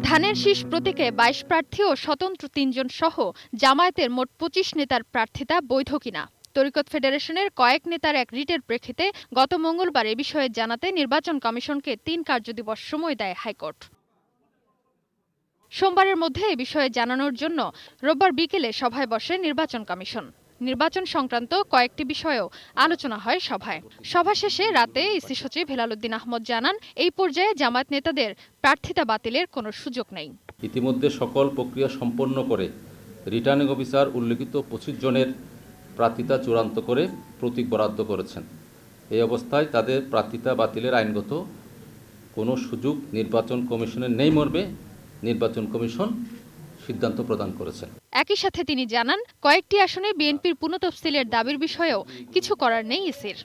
ধানের শীষ প্রতীকে ২২ প্রার্থী ও স্বতন্ত্র ৩ জন সহ জামায়াতের মোট ২৫ নেতার প্রার্থিতা বৈধ কিনা তরিকত ফেডারেশনের কয়েক নেতার এক রিটের প্রেক্ষিতে গত মঙ্গলবার এ বিষয়ে জানাতে নির্বাচন কমিশনকে ৩ কার্যদিবস সময় দেয় হাইকোর্ট। সোমবারের মধ্যে এ বিষয়ে জানানোর জন্য রোববার বিকেলে সভায় বসে নির্বাচন কমিশন। নির্বাচন সংক্রান্ত কয়েকটি বিষয়েও আলোচনা হয় সভায়। সভা শেষে রাতে ইসি সচিব হেলালুদ্দিন আহমদ জানান, এই পর্যায়ে জামায়াত নেতাদের প্রার্থিতা বাতিলের কোনো সুযোগ নেই। ইতিমধ্যে সকল প্রক্রিয়া সম্পন্ন করে রিটার্নিং অফিসার উল্লেখিত ২৫ জনের প্রার্থিতা চূড়ান্ত করে প্রতীক বরাদ্দ করেছেন। এই অবস্থায় তাদের প্রার্থিতা বাতিলের আইনগত কোনো সুযোগ নির্বাচন কমিশনের নেই মর্মে নির্বাচন কমিশন সিদ্ধান্ত প্রদান করেছেন। একই সাথে তিনি জানান, কয়েকটি আসনে বিএনপির পুনঃতফসিলের দাবির বিষয়েও কিছু করার নেই ইসির।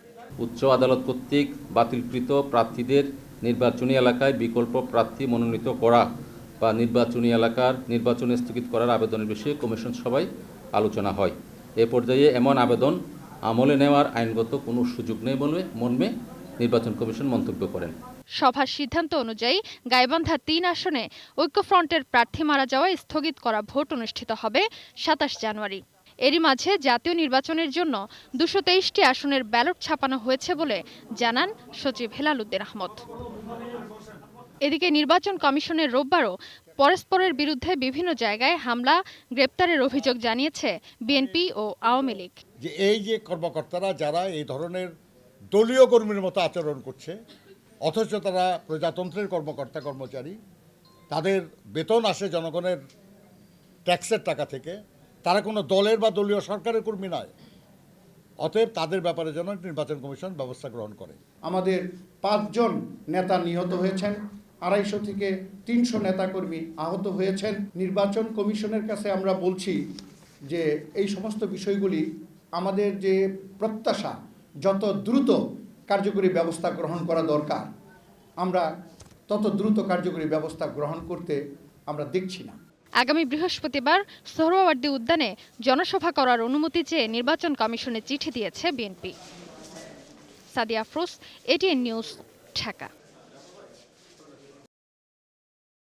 উচ্চ আদালত কর্তৃক বাতিলকৃত প্রার্থীদের নির্বাচনী এলাকায় বিকল্প প্রার্থী মনোনীত করা বা নির্বাচনী এলাকার নির্বাচন স্থগিত করার আবেদনের বিষয়ে কমিশন সভায় আলোচনা হয়। এ পর্যায়ে এমন আবেদন আমলে নেওয়ার আইনগত কোনো সুযোগ নেই বলে মর্মে নির্বাচন কমিশন মন্তব্য করেন। সভার সিদ্ধান্ত অনুযায়ী গাইবান্ধা ৩ আসনে ঐক্যফ্রন্টের প্রার্থী মারা যাওয়ায় স্থগিত করা ভোট অনুষ্ঠিত হবে ২৭ জানুয়ারি। এরই মাঝে জাতীয় নির্বাচনের জন্য ২২৩টি আসনের ব্যালট ছাপানো হয়েছে বলে জানান সচিব হেলালুদ্দিন আহমদ। এদিকে নির্বাচন কমিশনের রোববারও পরস্পরের বিরুদ্ধে বিভিন্ন জায়গায় হামলা, গ্রেপ্তারের অভিযোগ জানিয়েছে বিএনপি ও আওয়ামী লীগ। এই যে কর্মকর্তারা যারা এই ধরনের দলীয় কর্মীর মতো আচরণ করছে, অথচ তারা প্রজাতন্ত্রের কর্মকর্তা কর্মচারী, তাদের বেতন আসে জনগণের ট্যাক্সের টাকা থেকে, তারা কোনো দলের বা দলীয় সরকারের কর্মী নয়। অতএব তাদের ব্যাপারে যেন নির্বাচন কমিশন ব্যবস্থা গ্রহণ করে। আমাদের ৫ জন নেতা নিহত হয়েছেন, ২৫০ থেকে ৩০০ নেতাকর্মী আহত হয়েছেন। নির্বাচন কমিশনের কাছে আমরা বলছি যে এই সমস্ত বিষয়গুলি আমাদের যে প্রত্যাশা, যত দ্রুত কার্যকরী ব্যবস্থা গ্রহণ করা দরকার, আমরা তত দ্রুত কার্যকরী ব্যবস্থা গ্রহণ করতে আমরা দেখছি না। আগামী বৃহস্পতিবার সোহরাওয়ার্দী উদ্যানে জনসভা করার অনুমতি চেয়ে নির্বাচন কমিশনে চিঠি দিয়েছে BNP. Sadia Afroz, ATN news, Dhaka.